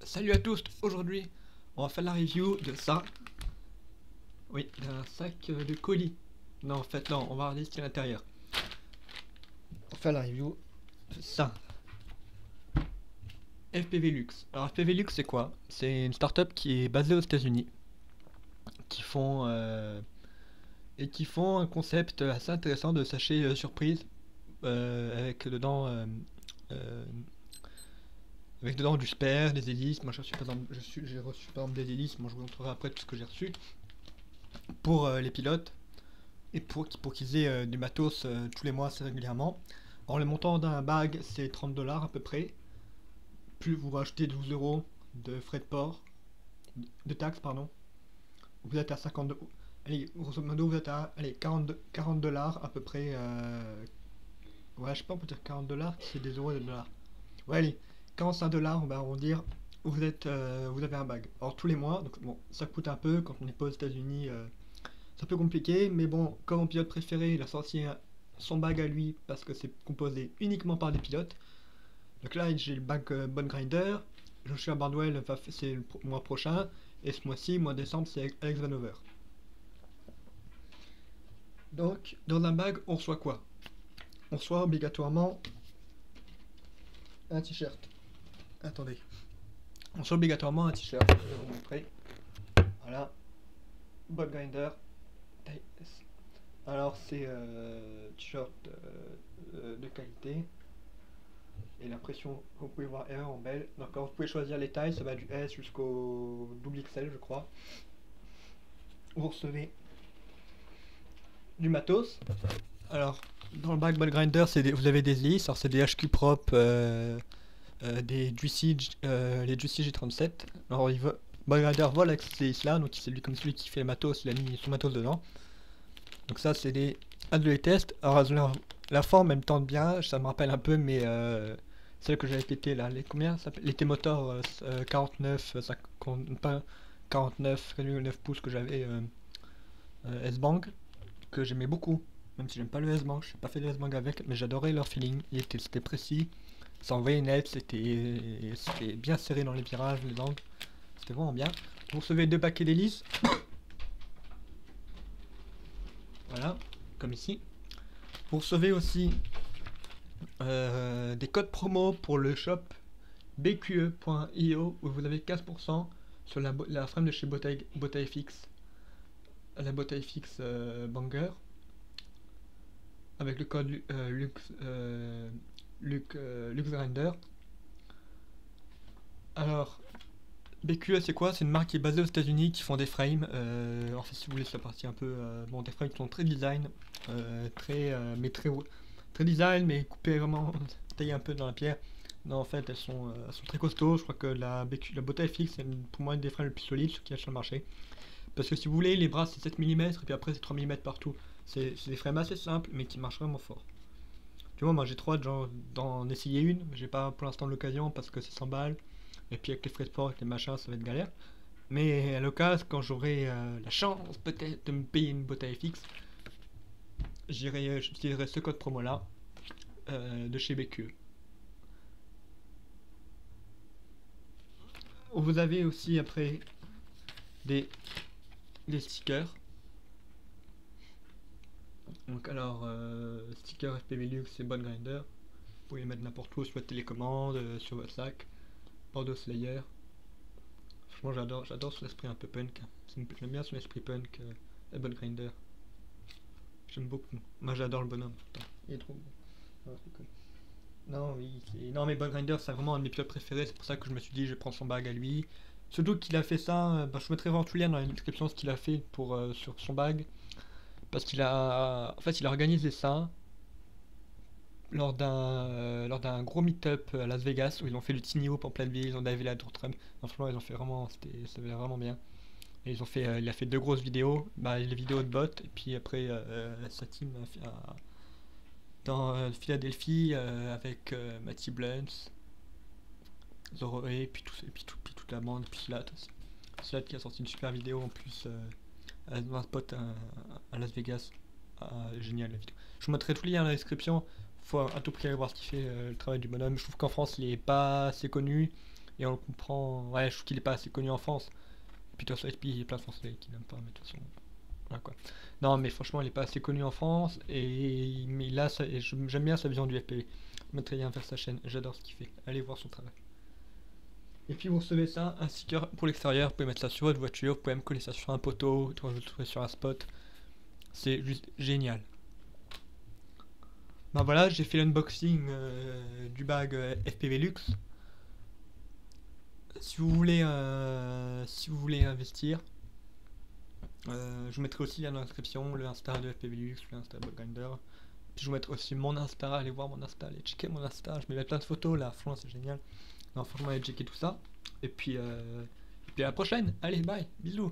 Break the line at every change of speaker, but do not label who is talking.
Salut à tous, aujourd'hui on va faire la review de ça. Oui, d'un sac de colis. Non, en fait, non, on va regarder ce qu'il y a à l'intérieur. On va faire la review de ça. FPV Lux. Alors, FPV Lux, c'est quoi? C'est une startup qui est basée aux États-Unis, qui font qui font un concept assez intéressant de sachet surprise avec dedans. Avec dedans du spare, des hélices. Moi j'ai reçu par exemple des hélices. Moi je vous montrerai après tout ce que j'ai reçu pour les pilotes et pour qu'ils aient du matos tous les mois assez régulièrement. Alors le montant d'un bag c'est 30 $ à peu près. Plus vous rajoutez 12 € de frais de port, de taxes pardon. Vous êtes à 50 €. Allez, grosso modo vous êtes à 40 $ à peu près. Ouais, je sais pas, on peut dire 40 $, c'est des euros et des dollars. Ouais, allez, 45 $, on va arrondir, vous avez un bag. Alors tous les mois, donc bon, ça coûte un peu, quand on n'est pas aux États-Unis, c'est un peu compliqué, mais bon, comme mon pilote préféré, il a sorti son bag à lui, parce que c'est composé uniquement par des pilotes. Donc là, j'ai le bag Bon Grinder, Joshua Bardwell, c'est le mois prochain, et ce mois-ci, mois de décembre, c'est Alex Vanover. Donc, dans un bag, on reçoit quoi? On reçoit obligatoirement un t-shirt. Attendez. On reçoit obligatoirement un t-shirt. Je vais vous montrer. Voilà. Bot Grinder. Alors c'est t-shirt de qualité. Et l'impression, vous pouvez voir R en belle. Donc vous pouvez choisir les tailles, ça va du S jusqu'au double XL je crois. Vous recevez du matos. Alors dans le bag Bot Grinder, vous avez des hélices. Alors c'est des HQ Prop, des Juicy, les Juicy G37. Alors Bot Grinder vole avec ces hélices là, donc c'est lui comme celui qui fait le matos, il a mis son matos dedans. Donc ça c'est des les tests. Alors la forme elle me tente bien, ça me rappelle un peu mais celle que j'avais pété là, les T-Motor 49, pas 49, 9 pouces que j'avais S-Bang, que j'aimais beaucoup. Même si j'aime pas le S-Bang, je n'ai pas fait le S-Bang avec, mais j'adorais leur feeling, c'était précis, ça envoyait net, c'était bien serré dans les virages, les angles, c'était vraiment bien. Vous recevez 2 paquets d'hélices. Voilà, comme ici. Vous recevez aussi des codes promo pour le shop bqe.io où vous avez 15% sur la frame de chez BotaFX, la BotaFX Banger, avec le code LuxGrinder. Alors, BQE c'est quoi? C'est une marque qui est basée aux États-Unis qui font des frames. En fait, si vous voulez, c'est la partie un peu. Bon, des frames qui sont très design, très design, mais coupées vraiment, taillées un peu dans la pierre. Non, en fait, elles sont très costauds. Je crois que la BotaFX c'est pour moi une des frames les plus solides qui a sur le marché. Parce que si vous voulez, les bras c'est 7 mm et puis après c'est 3 mm partout. C'est des frames assez simples mais qui marchent vraiment fort. Tu vois, moi j'ai trop hâte d'en essayer une. J'ai pas pour l'instant l'occasion parce que c'est 100 balles. Et puis avec les frais de port, avec les machins, ça va être galère. Mais à l'occasion, quand j'aurai la chance peut-être de me payer une BotaFX, j'utiliserai ce code promo là de chez BQE. Vous avez aussi après des stickers. Donc alors, sticker FPV Lux et Bon Grinder. Vous pouvez les mettre n'importe où, sur la télécommande, sur votre sac. Bordeaux Slayer. Franchement j'adore son esprit un peu punk. J'aime bien son esprit punk et Bon Grinder. J'aime beaucoup. Moi j'adore le bonhomme. Putain, il est trop bon. Non, oui, non mais Bon Grinder c'est vraiment un de mes pilotes préférés, c'est pour ça que je me suis dit je vais prendre son bag à lui. Surtout qu'il a fait ça, je mettrai vraiment tout lien dans la description ce qu'il a fait pour sur son bag. Parce qu'il a. En fait il a organisé ça lors d'un gros meet-up à Las Vegas où ils ont fait le Tiny Hoop en pleine ville, ils ont divé la Tour Trump. Non, franchement ils ont fait vraiment. Ça avait vraiment bien. Et il a fait 2 grosses vidéos, les vidéos de bot, et puis après sa team dans Philadelphie avec Matty Blunt, Zoro et puis toute la bande, puis Slat aussi. Slat qui a sorti une super vidéo en plus dans un spot à Las Vegas. Génial la vidéo. Je vous mettrai tout le lien dans la description. Faut à tout prix aller voir ce qu'il fait, le travail du bonhomme. Je trouve qu'en France il est pas assez connu. Et on le comprend. Ouais, je trouve qu'il est pas assez connu en France. Et puis de toute façon, il y a plein de Français qui l'aiment pas, mais de toute façon. Voilà quoi. Non, mais franchement, il est pas assez connu en France. Mais là, j'aime bien sa vision du FPV. Je mettrai lien vers sa chaîne. J'adore ce qu'il fait. Allez voir son travail. Et puis vous recevez ça, un sticker pour l'extérieur. Vous pouvez mettre ça sur votre voiture. Vous pouvez même coller ça sur un poteau. Quand vous le trouvez sur un spot. C'est juste génial. Ben voilà, j'ai fait l'unboxing du bag FPV Luxe. Si vous voulez investir, je vous mettrai aussi dans la description le Insta de FPV Luxe, le Insta Bugrinder. Puis je vous mettrai aussi mon Insta, allez voir mon Insta, allez checker mon Insta, je mets plein de photos là, franchement c'est génial. Non, franchement allez checker tout ça. Et puis à la prochaine, allez bye, bisous.